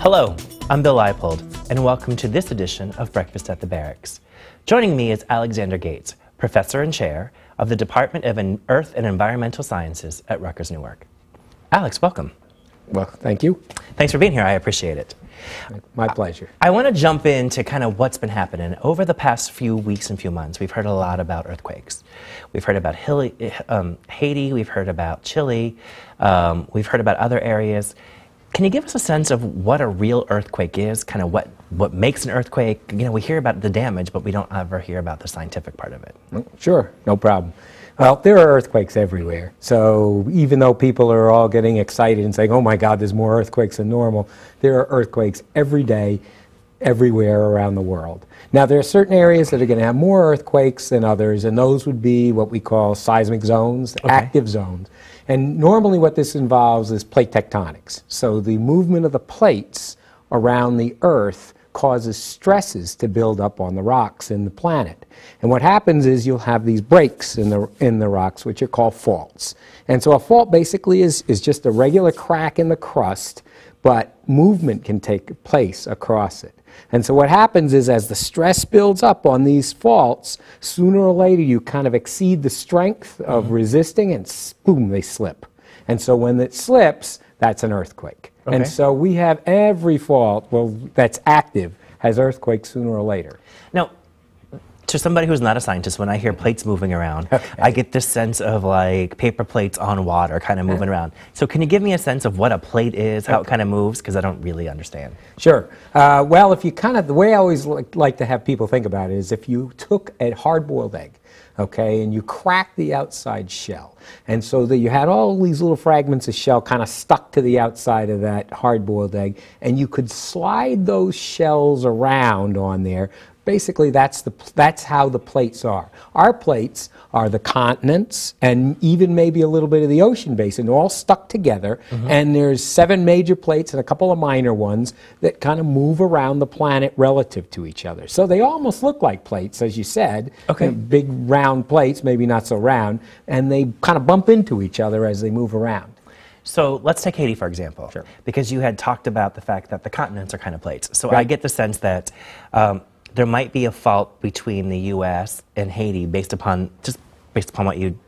Hello, I'm Bill Leipold, and welcome to this edition of Breakfast at the Barracks. Joining me is Alexander Gates, Professor and Chair of the Department of Earth and Environmental Sciences at Rutgers, Newark. Alex, welcome. Well, thank you. Thanks for being here. I appreciate it. My pleasure. I want to jump into kind of what's been happening. Over the past few weeks and few months, we've heard a lot about earthquakes. We've heard about Haiti, we've heard about Chile, we've heard about other areas. Can you give us a sense of what a real earthquake is, kind of what makes an earthquake? You know, we hear about the damage, but we don't ever hear about the scientific part of it. Sure, no problem. Well, there are earthquakes everywhere. So even though people are all getting excited and saying, oh my God, there's more earthquakes than normal, there are earthquakes every day, everywhere around the world. Now, there are certain areas that are going to have more earthquakes than others, and those would be what we call seismic zones, active zones. And normally what this involves is plate tectonics. So the movement of the plates around the Earth causes stresses to build up on the rocks in the planet. And what happens is you'll have these breaks in the rocks, which are called faults. And so a fault basically is just a regular crack in the crust, but movement can take place across it. And so what happens is as the stress builds up on these faults, sooner or later you kind of exceed the strength of resisting and boom, they slip. And so when it slips, that's an earthquake. Okay. And so we have every fault, that's active, has earthquakes sooner or later. Now, to somebody who's not a scientist, when I hear plates moving around, I get this sense of like paper plates on water kind of moving around. So can you give me a sense of what a plate is, how it kind of moves? Because I don't really understand. Sure. Well, if you the way I always like to have people think about it is if you took a hard-boiled egg, okay, and you cracked the outside shell, and so that you had all these little fragments of shell kind of stuck to the outside of that hard-boiled egg, and you could slide those shells around on there. Basically, that's how the plates are. Our plates are the continents and even maybe a little bit of the ocean basin, all stuck together. And there's 7 major plates and a couple of minor ones that kind of move around the planet relative to each other. So they almost look like plates, as you said. Okay. Big round plates, maybe not so round, and they kind of bump into each other as they move around. So let's take Haiti, for example, Sure. Because you had talked about the fact that the continents are kind of plates. So I get the sense that there might be a fault between the U.S. and Haiti based upon what you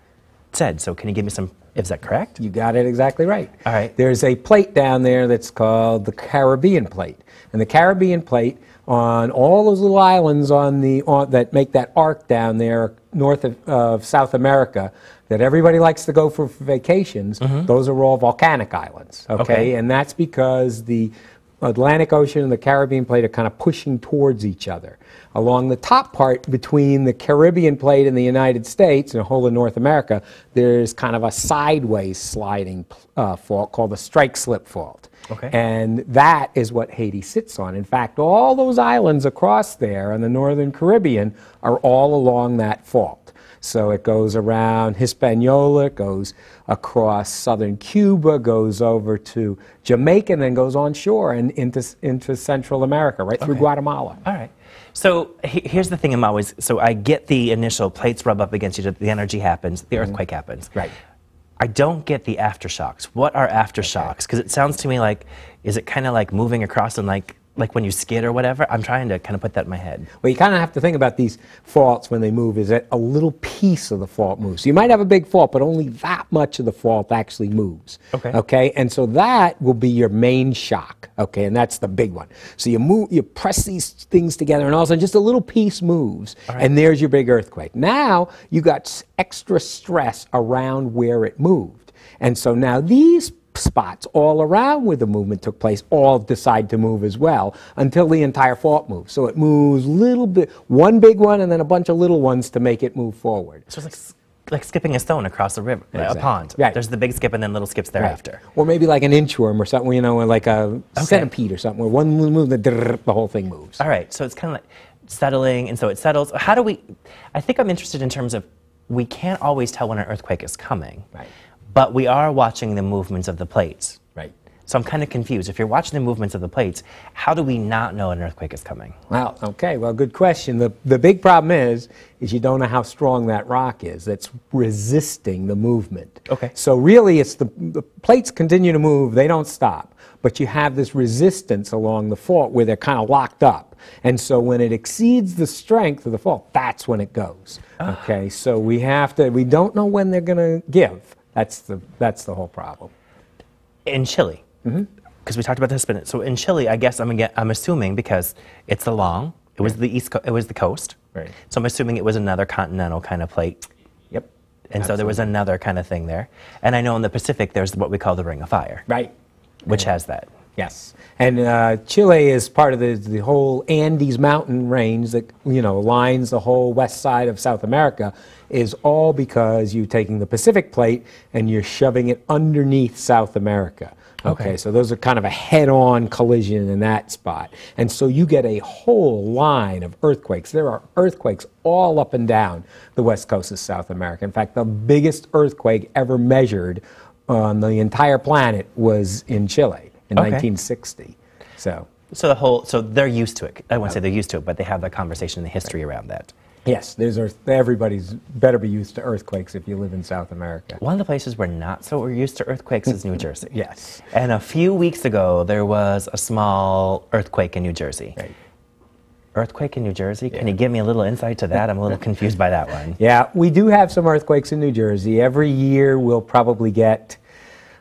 said. So can you give me some, is that correct? You got it exactly right. All right. There's a plate down there that's called the Caribbean plate. And the Caribbean plate on all those little islands that make that arc down there north of South America that everybody likes to go for vacations, those are all volcanic islands. Okay? And that's because the Atlantic Ocean and the Caribbean plate are kind of pushing towards each other. Along the top part between the Caribbean plate and the United States and the whole of North America, there's kind of a sideways sliding fault called the strike-slip fault. Okay. And that is what Haiti sits on. In fact, all those islands across there in the northern Caribbean are all along that fault. So it goes around Hispaniola, goes across southern Cuba, goes over to Jamaica, and then goes on shore and into Central America, right through Guatemala. All right. So here's the thing so I get the initial plates rub up against each other, the energy happens, the earthquake happens. Right. I don't get the aftershocks. What are aftershocks? Because it sounds to me like, is it kind of like moving across and like when you skid or whatever? I'm trying to kind of put that in my head. Well, you kind of have to think about these faults when they move, is that a little piece of the fault moves. So you might have a big fault, but only that much of the fault actually moves. Okay? And so that will be your main shock, okay? And that's the big one. So you press these things together, and all of a sudden just a little piece moves, and there's your big earthquake. Now you got extra stress around where it moved. And so now these spots all around where the movement took place all decide to move as well until the entire fault moves. So it moves little bit, one big one and then a bunch of little ones to make it move forward. So it's like skipping a stone across a river, a pond. Right. There's the big skip and then little skips thereafter. Or maybe like an inchworm or something, you know, like a centipede or something, where one little move, the whole thing moves. All right, so it's kind of like settling, and so it settles. How do I think I'm interested in terms of, we can't always tell when an earthquake is coming. Right. But we are watching the movements of the plates. Right. So I'm kind of confused. If you're watching the movements of the plates, how do we not know an earthquake is coming? Well, okay, well, good question. The big problem is you don't know how strong that rock is that's resisting the movement. Okay. So really, it's the plates continue to move. They don't stop. but you have this resistance along the fault where they're kind of locked up. And so when it exceeds the strength of the fault, that's when it goes. Okay, so we don't know when they're going to give. That's the whole problem. In Chile, because we talked about the Hispanic. So in Chile, I guess I'm assuming because it's along, it was it was the coast. Right. So I'm assuming it was another continental kind of plate. Yep. And so there was another kind of thing there. And I know in the Pacific, there's what we call the Ring of Fire. Right. Which has that. Yes. And Chile is part of the whole Andes mountain range that, lines the whole west side of South America, is all because you're taking the Pacific plate and you're shoving it underneath South America. Okay, so those are kind of a head-on collision in that spot. And so you get a whole line of earthquakes. There are earthquakes all up and down the west coast of South America. In fact, the biggest earthquake ever measured on the entire planet was in Chile in 1960. So they're used to it. I won't say they're used to it, but they have that conversation in the history around that. Yes, everybody's better be used to earthquakes if you live in South America. One of the places we're used to earthquakes is New Jersey. Yes. And a few weeks ago, there was a small earthquake in New Jersey. Right. Earthquake in New Jersey? Can you give me a little insight to that? I'm a little confused by that one. Yeah, we do have some earthquakes in New Jersey. Every year we'll probably get,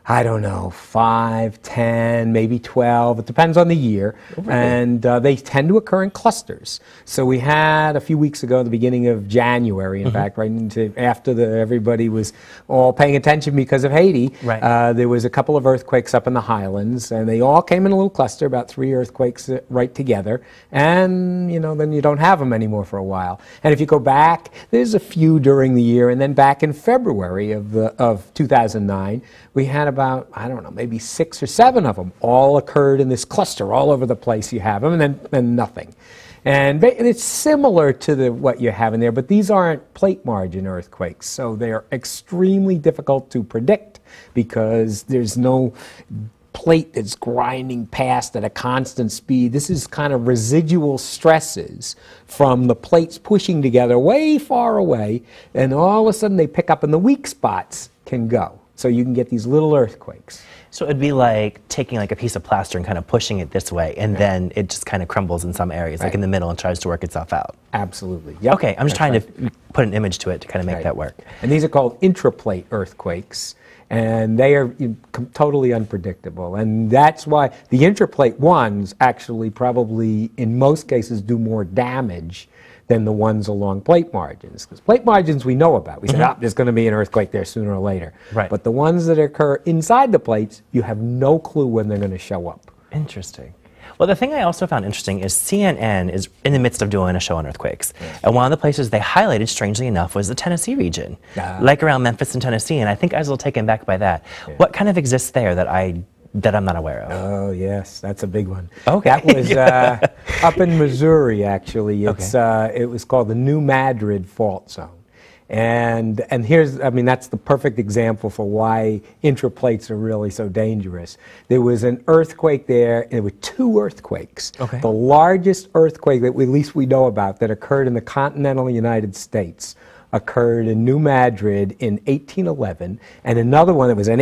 5, 10, maybe 12. It depends on the year. Really? And they tend to occur in clusters. So we had a few weeks ago, the beginning of January, in fact, right after everybody was all paying attention because of Haiti, there was a couple of earthquakes up in the highlands, and they all came in a little cluster, about 3 earthquakes right together. And, then you don't have them anymore for a while. And if you go back, there's a few during the year, and then back in February of 2009, we had about, maybe 6 or 7 of them all occurred in this cluster all over the place. You have them, and then nothing. And it's similar to what you're having there, but these aren't plate margin earthquakes, so they're extremely difficult to predict because there's no plate that's grinding past at a constant speed. This is kind of residual stresses from the plates pushing together way far away, and all of a sudden they pick up and the weak spots can go. So you can get these little earthquakes. So it'd be like taking a piece of plaster and kind of pushing it this way, and then it just kind of crumbles in some areas, like in the middle, and tries to work itself out. Absolutely. Yep. Okay, I'm just trying to put an image to it to kind of make that work. And these are called intraplate earthquakes, and they are totally unpredictable. And that's why the intraplate ones actually probably, in most cases, do more damage than the ones along plate margins. Because plate margins we know about. We say, there's going to be an earthquake there sooner or later. Right. But the ones that occur inside the plates, you have no clue when they're going to show up. Interesting. Well, the thing I also found interesting is CNN is in the midst of doing a show on earthquakes. And one of the places they highlighted, strangely enough, was the Tennessee region, like around Memphis and Tennessee. And I think I was a little taken back by that. What kind of exists there that I'm not aware of? Oh, yes, that's a big one. Okay. That was up in Missouri, actually. It was called the New Madrid Fault Zone. And here's, that's the perfect example for why intraplates are really so dangerous. There was an earthquake there, and there were 2 earthquakes. Okay. The largest earthquake that at least we know about that occurred in the continental United States occurred in New Madrid in 1811, and another one that was an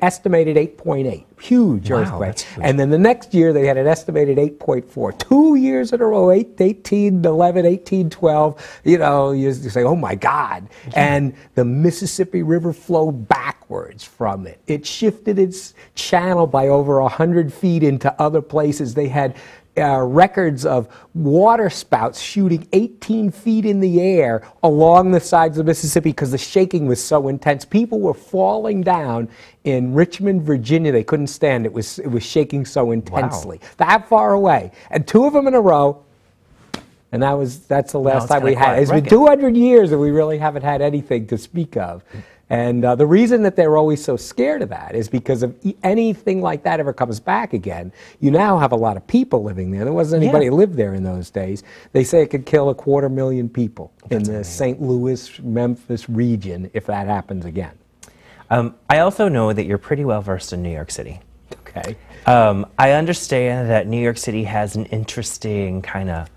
estimated 8.8, huge earthquake. And then the next year they had an estimated 8.4. 2 years in a row, 1811, 1812. You say, oh my God! And the Mississippi River flowed backwards from it. It shifted its channel by over 100 feet into other places. They had records of water spouts shooting 18 feet in the air along the sides of Mississippi because the shaking was so intense. People were falling down in Richmond, Virginia. They couldn't stand it. It was shaking so intensely. That far away. And 2 of them in a row. And that's the last time we had it. It's been 200 years that we really haven't had anything to speak of. And the reason that they're always so scared of that is because if anything like that ever comes back again, you now have a lot of people living there. There wasn't anybody who lived there in those days. They say it could kill 250,000 people in the St. Louis, Memphis region if that happens again. I also know that you're pretty well versed in New York City. Okay. I understand that New York City has an interesting kind of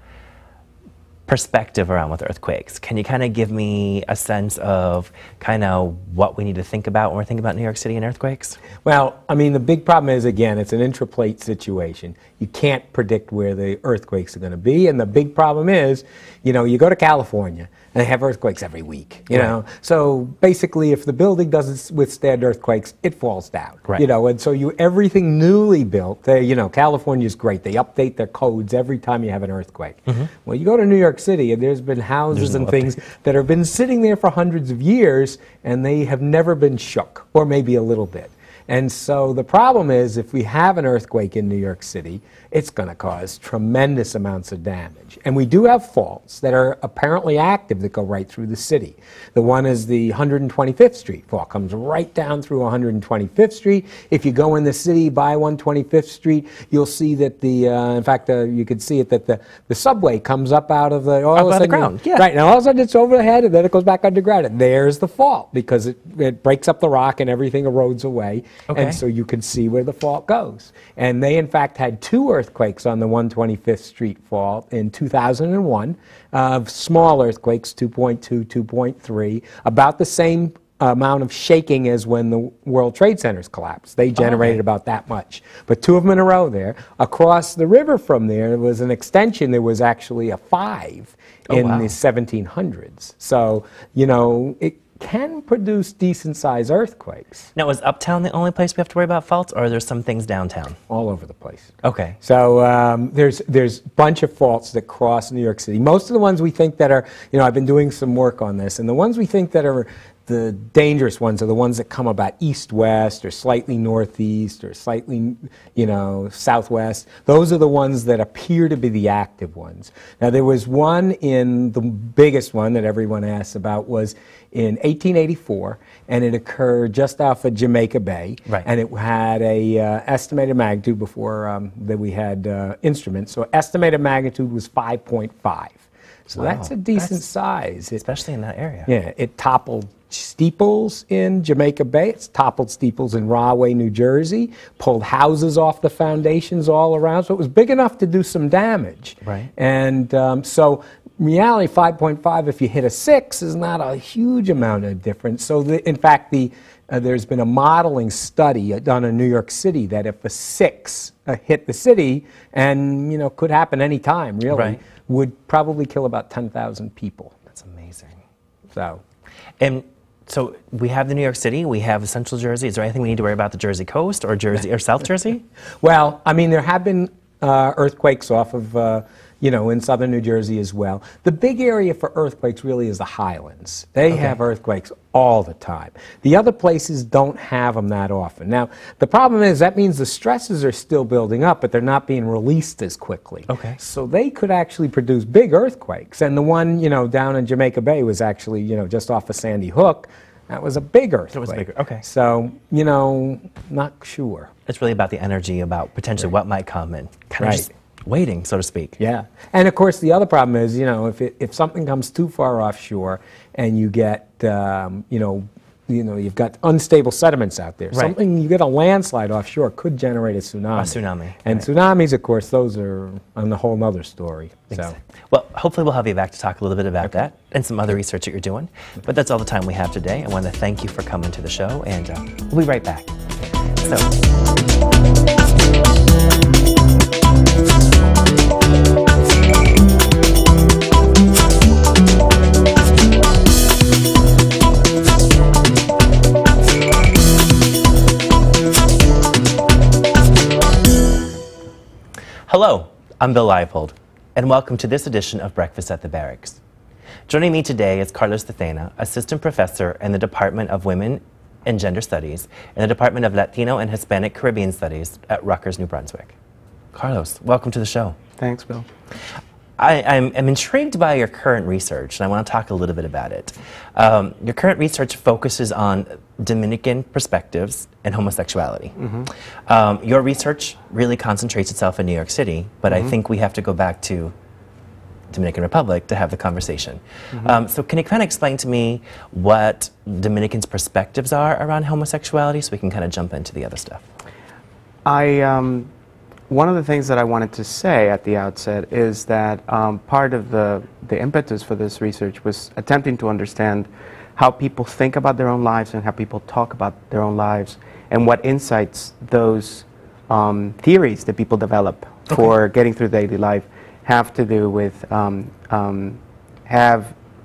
perspective around with earthquakes. Can you kind of give me a sense of kind of what we need to think about when we're thinking about New York City and earthquakes? Well, I mean, the big problem is, again, it's an intraplate situation. You can't predict where the earthquakes are going to be, and the big problem is, you know, you go to California, and they have earthquakes every week, you know. So basically, if the building doesn't withstand earthquakes, it falls down, you know. And so everything newly built, you know, California's great. They update their codes every time you have an earthquake. Well, you go to New York City, and there's been houses and things that have been sitting there for hundreds of years, and they have never been shook, or maybe a little bit. And so the problem is, if we have an earthquake in New York City, it's going to cause tremendous amounts of damage. And we do have faults that are apparently active that go right through the city. The one is the 125th Street fault, comes right down through 125th Street. If you go in the city by 125th Street, you'll see that in fact, you could see it that the subway comes up out of the, all of the ground. Yeah. Right, now all of a sudden it's over the head, and then it goes back underground. And there's the fault, because it breaks up the rock and everything erodes away. And so you can see where the fault goes. And they, in fact, had 2 earthquakes on the 125th Street fault in 2001, small earthquakes, 2.2, 2.3, about the same amount of shaking as when the World Trade Centers collapsed. They generated about that much. But 2 of them in a row there. Across the river from there was an extension. There was actually a 5 in the 1700s. So, you know, it can produce decent-sized earthquakes. Now, is Uptown the only place we have to worry about faults, or are there some things downtown? All over the place. Okay. So there's a bunch of faults that cross New York City. Most of the ones we think that are, you know, I've been doing some work on this, and the ones we think that are the dangerous ones are the ones that come about east-west or slightly northeast or slightly, you know, southwest. Those are the ones that appear to be the active ones. Now, there was one the biggest one that everyone asks about was in 1884, and it occurred just off of Jamaica Bay. And it had a estimated magnitude before that we had instruments. So estimated magnitude was 5.5. So that's a decent size. Especially in that area. Yeah, it toppled steeples in Jamaica Bay. It's toppled steeples in Rahway, New Jersey, pulled houses off the foundations all around. So it was big enough to do some damage. And so reality, 5.5, if you hit a 6, is not a huge amount of difference. So in fact, there's been a modeling study done in New York City that if a 6 hit the city, and, you know, could happen any time, really, would probably kill about 10,000 people. That's amazing. And so we have the New York City, we have Central Jersey. Is there anything we need to worry about the Jersey coast or Jersey or South Jersey? Well, I mean, there have been earthquakes off of, you know, in southern New Jersey as well. The big area for earthquakes really is the highlands. They have earthquakes all the time. The other places don't have them that often. Now, the problem is that means the stresses are still building up, but they're not being released as quickly. So they could actually produce big earthquakes. And the one, you know, down in Jamaica Bay was actually, you know, just off of Sandy Hook. That was a big earthquake. It was bigger. So, you know, not sure. It's really about the energy, about potentially what might come, and kind of just waiting, so to speak. Yeah. And of course, the other problem is, you know, if something comes too far offshore and you get, you know, you've got unstable sediments out there. You get a landslide offshore could generate a tsunami. A tsunami. And tsunamis, of course, those are on a whole other story. So. Well, hopefully we'll have you back to talk a little bit about that and some other research that you're doing. But that's all the time we have today. I want to thank you for coming to the show, and we'll be right back. Hello, I'm Bill Leipold, and welcome to this edition of Breakfast at the Barracks. Joining me today is Carlos Decena, Assistant Professor in the Department of Women and Gender Studies in the Department of Latino and Hispanic Caribbean Studies at Rutgers, New Brunswick. Carlos, welcome to the show. Thanks, Bill. I'm intrigued by your current research, and I want to talk a little bit about it. Your current research focuses on Dominican perspectives and homosexuality. Your research really concentrates itself in New York City, but I think we have to go back to Dominican Republic to have the conversation. So can you kind of explain to me what Dominicans' perspectives are around homosexuality, so we can kind of jump into the other stuff? one of the things that I wanted to say at the outset is that part of the impetus for this research was attempting to understand how people think about their own lives and how people talk about their own lives, and what insights those theories that people develop for getting through daily life have to do with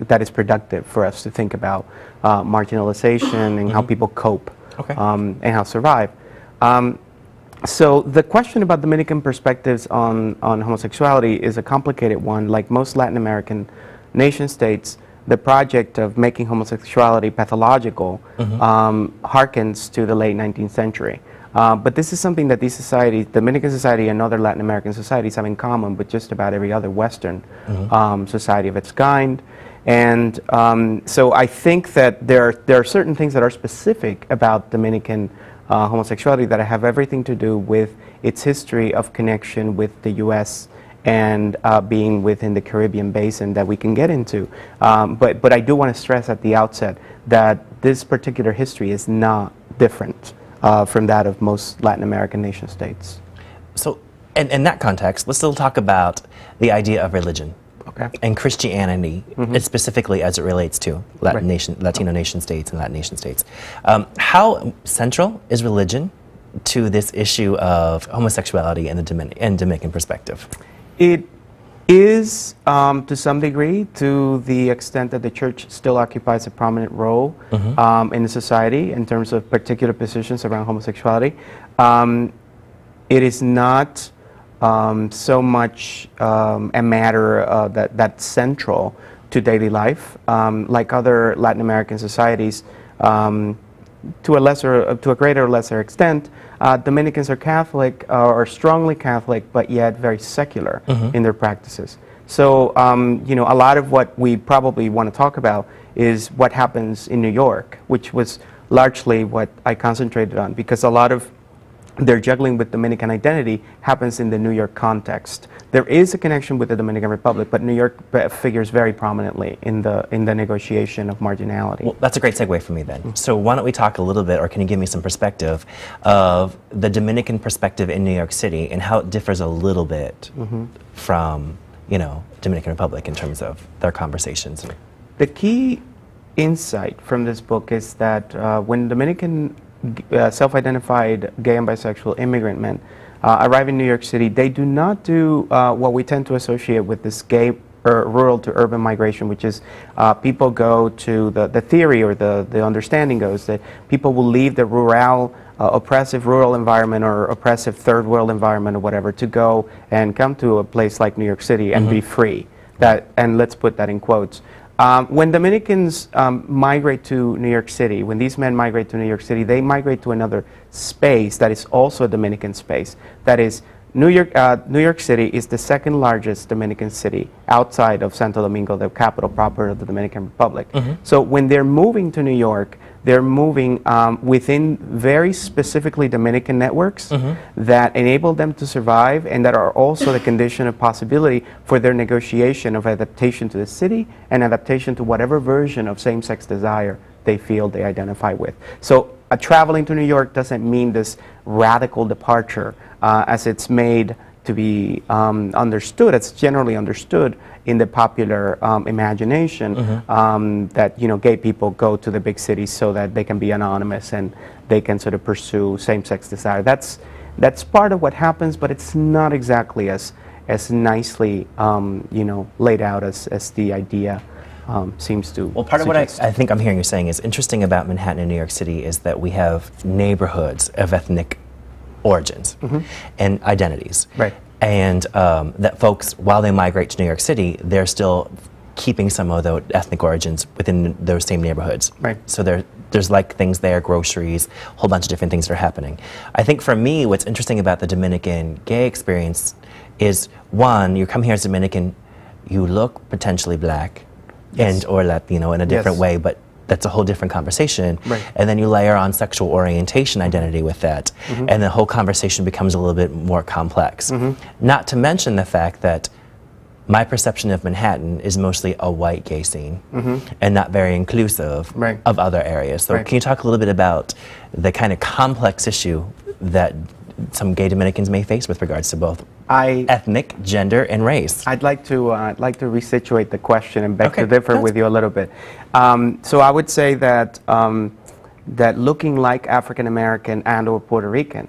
that is productive for us to think about marginalization and how people cope and how survive. So the question about Dominican perspectives on homosexuality is a complicated one. Like most Latin American nation states, the project of making homosexuality pathological harkens to the late 19th century. But this is something that these societies, Dominican society and other Latin American societies, have in common with just about every other Western society of its kind. And so I think that there are certain things that are specific about Dominican homosexuality that have everything to do with its history of connection with the U.S. and being within the Caribbean basin that we can get into. But I do want to stress at the outset that this particular history is not different from that of most Latin American nation states. So in that context, let's still talk about the idea of religion. And Christianity, specifically as it relates to Latino nation states and Latin nation states. How central is religion to this issue of homosexuality in the Dominican perspective? It is, to some degree, to the extent that the church still occupies a prominent role in the society in terms of particular positions around homosexuality. It is not so much a matter that's central to daily life, like other Latin American societies. To a greater or lesser extent, Dominicans are Catholic, or strongly Catholic, but yet very secular in their practices. So, you know, a lot of what we probably want to talk about is what happens in New York, which was largely what I concentrated on, because a lot of their juggling with Dominican identity happens in the New York context. There is a connection with the Dominican Republic, but New York figures very prominently in the negotiation of marginality. Well, that's a great segue for me then. So why don't we talk a little bit, or can you give me some perspective of the Dominican perspective in New York City and how it differs a little bit from, you know, Dominican Republic in terms of their conversations? The key insight from this book is that when Dominican self-identified gay and bisexual immigrant men arrive in New York City, they do not do what we tend to associate with this gay rural to urban migration, which is people go to the theory, or the understanding goes that people will leave the rural, oppressive rural environment or oppressive third world environment or whatever to go and come to a place like New York City and be free. And let's put that in quotes. When Dominicans migrate to New York City, when these men migrate to New York City, they migrate to another space that is also a Dominican space. That is, New York City is the second largest Dominican city outside of Santo Domingo, the capital proper of the Dominican Republic. So when they're moving to New York, they're moving within very specifically Dominican networks that enable them to survive, and that are also the condition of possibility for their negotiation of adaptation to the city and adaptation to whatever version of same-sex desire they feel they identify with. So traveling to New York doesn't mean this radical departure as it's made to be understood. It's generally understood in the popular imagination that, you know, gay people go to the big cities so that they can be anonymous and they can sort of pursue same-sex desire. That's part of what happens, but it's not exactly as nicely you know, laid out as the idea seems to. Well, part suggest. of what I think I'm hearing you saying is interesting about Manhattan and New York City is that we have neighborhoods of ethnic origins and identities. Right. And that folks, while they migrate to New York City, they're still keeping some of those ethnic origins within those same neighborhoods. Right. So there's like things there, groceries, a whole bunch of different things that are happening. I think for me, what's interesting about the Dominican gay experience is, one, you come here as Dominican, you look potentially black and or Latino in a different way, but that's a whole different conversation. Right. And then you layer on sexual orientation identity with that, and the whole conversation becomes a little bit more complex. Not to mention the fact that my perception of Manhattan is mostly a white gay scene and not very inclusive of other areas. So can you talk a little bit about the kind of complex issue that some gay Dominicans may face with regards to both ethnic, gender, and race. I'd like to resituate the question and beg to differ with you a little bit. So I would say that that looking like African American and or Puerto Rican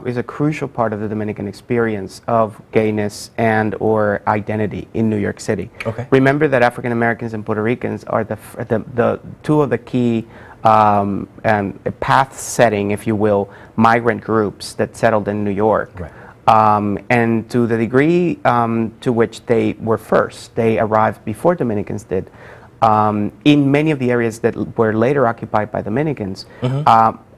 is a crucial part of the Dominican experience of gayness and or identity in New York City. Okay. Remember that African Americans and Puerto Ricans are the two of the key path-setting, if you will, migrant groups that settled in New York. Right. And to the degree to which they were first, they arrived before Dominicans did. In many of the areas that were later occupied by Dominicans,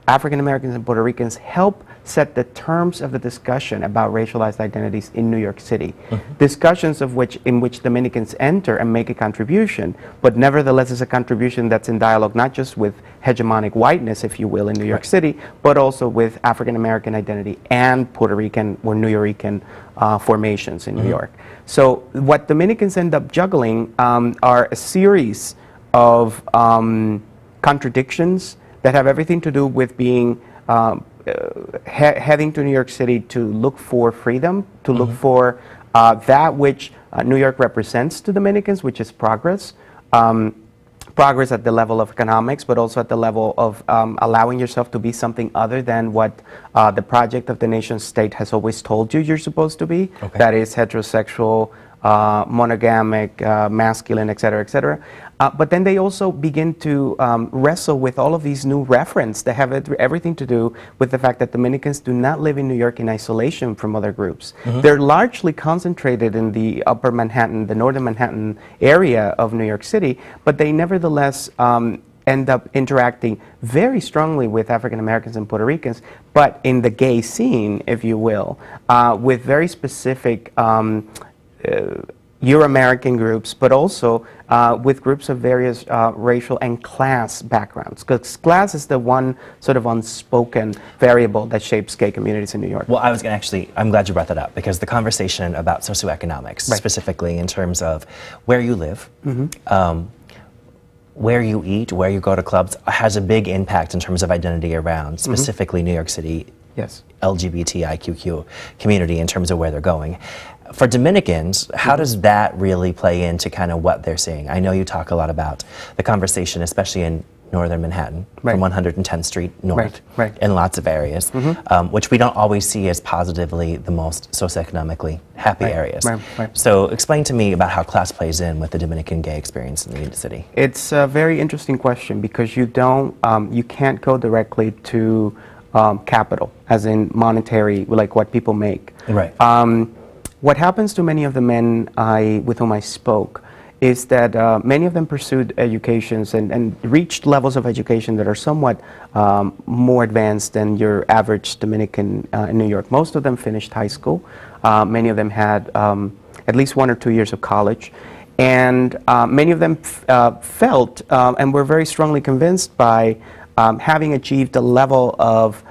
African Americans and Puerto Ricans help set the terms of the discussion about racialized identities in New York City. Discussions in which Dominicans enter and make a contribution, but nevertheless is a contribution that's in dialogue not just with hegemonic whiteness, if you will, in New York City, but also with African American identity and Puerto Rican or Nuyorican formations in New York. So what Dominicans end up juggling are a series of contradictions that have everything to do with being heading to New York City to look for freedom, to look for that which New York represents to Dominicans, which is progress. Progress at the level of economics, but also at the level of allowing yourself to be something other than what the project of the nation state has always told you you're supposed to be. That is heterosexual, monogamic, masculine, et cetera, et cetera. But then they also begin to wrestle with all of these new references that have everything to do with the fact that Dominicans do not live in New York in isolation from other groups. They're largely concentrated in the upper Manhattan, the northern Manhattan area of New York City, but they nevertheless end up interacting very strongly with African Americans and Puerto Ricans, but in the gay scene, if you will, with very specific Euro-American groups, but also with groups of various racial and class backgrounds. Because class is the one sort of unspoken variable that shapes gay communities in New York. Well, I was going to actually, I'm glad you brought that up, because the conversation about socioeconomics, specifically in terms of where you live, where you eat, where you go to clubs, has a big impact in terms of identity around, specifically New York City, LGBTIQ community in terms of where they're going. For Dominicans, how does that really play into kind of what they're seeing? I know you talk a lot about the conversation, especially in northern Manhattan, from 110th Street north, in lots of areas, which we don't always see as positively the most socioeconomically happy areas. So explain to me about how class plays in with the Dominican gay experience in the city. It's a very interesting question because you can't go directly to capital, as in monetary, like what people make. What happens to many of the men with whom I spoke is that many of them pursued educations and reached levels of education that are somewhat more advanced than your average Dominican in New York. Most of them finished high school. Many of them had at least 1 or 2 years of college. And many of them felt and were very strongly convinced by having achieved a level of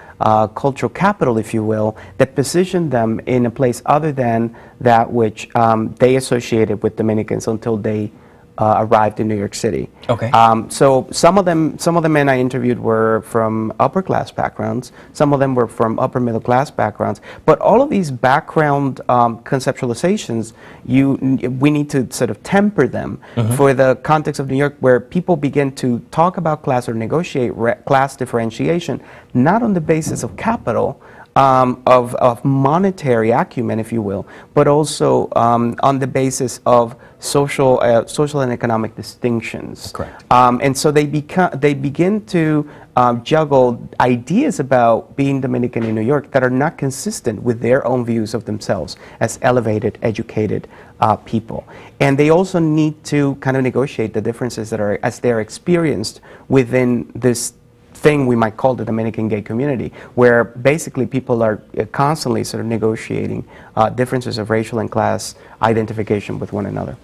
cultural capital, if you will, that positioned them in a place other than that which they associated with Dominicans until they arrived in New York City. So some of the men I interviewed were from upper class backgrounds, some of them were from upper middle class backgrounds, but all of these background conceptualizations, we need to sort of temper them for the context of New York, where people begin to talk about class or negotiate class differentiation, not on the basis of capital, of monetary acumen, if you will, but also on the basis of social and economic distinctions. And so they begin to juggle ideas about being Dominican in New York that are not consistent with their own views of themselves as elevated, educated people. And they also need to kind of negotiate the differences that are, as they're experienced within this thing we might call the Dominican gay community, where basically people are constantly sort of negotiating differences of racial and class identification with one another.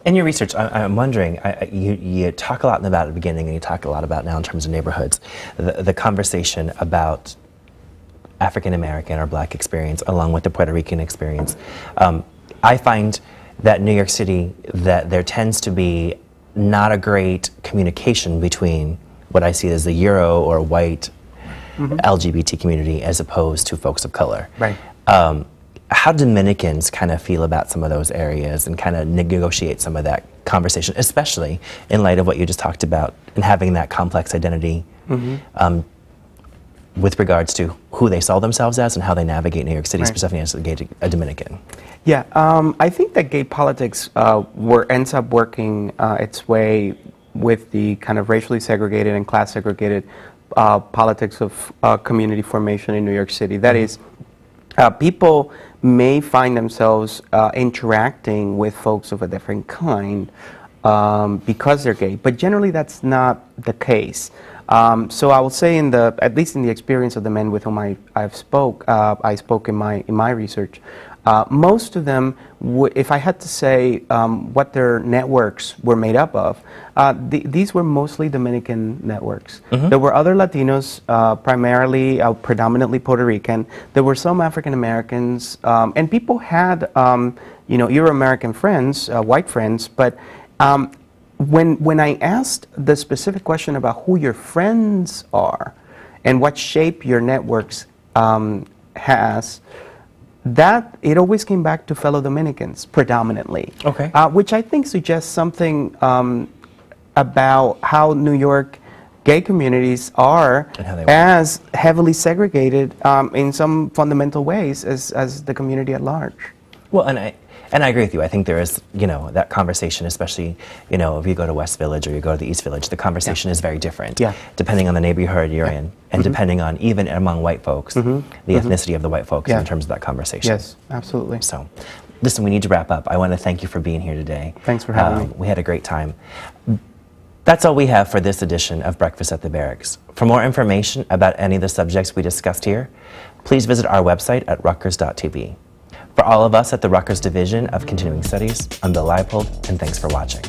In your research, I'm wondering, you talk a lot about it at the beginning and you talk a lot about now in terms of neighborhoods, the conversation about African American or Black experience along with the Puerto Rican experience. I find that New York City, that there tends to be not a great communication between what I see as the Euro or white LGBT community as opposed to folks of color. Right. How Dominicans kind of feel about some of those areas and kind of negotiate some of that conversation, especially in light of what you just talked about and having that complex identity with regards to who they saw themselves as and how they navigate New York City, specifically as a Dominican. Yeah, I think that gay politics ends up working its way with the kind of racially segregated and class segregated politics of community formation in New York City. That is, people may find themselves interacting with folks of a different kind because they're gay, but generally that's not the case. So I will say, at least in the experience of the men with whom I spoke in my research, most of them, if I had to say what their networks were made up of, these were mostly Dominican networks. There were other Latinos, predominantly Puerto Rican. There were some African Americans, and people had, Euro-American friends, white friends, but when I asked the specific question about who your friends are and what shape your networks has, that it always came back to fellow Dominicans predominantly. Okay. Which I think suggests something about how New York gay communities are as heavily segregated in some fundamental ways as the community at large. Well, and I agree with you. I think there is, that conversation, especially, if you go to West Village or you go to the East Village, the conversation is very different, depending on the neighborhood you're in, and depending on, even among white folks, the ethnicity of the white folks in terms of that conversation. Yes, absolutely. So, listen, we need to wrap up. I want to thank you for being here today. Thanks for having me. We had a great time. That's all we have for this edition of Breakfast at the Barracks. For more information about any of the subjects we discussed here, please visit our website at rutgers.tv. For all of us at the Rutgers Division of Continuing Studies, I'm Bill Leipold, and thanks for watching.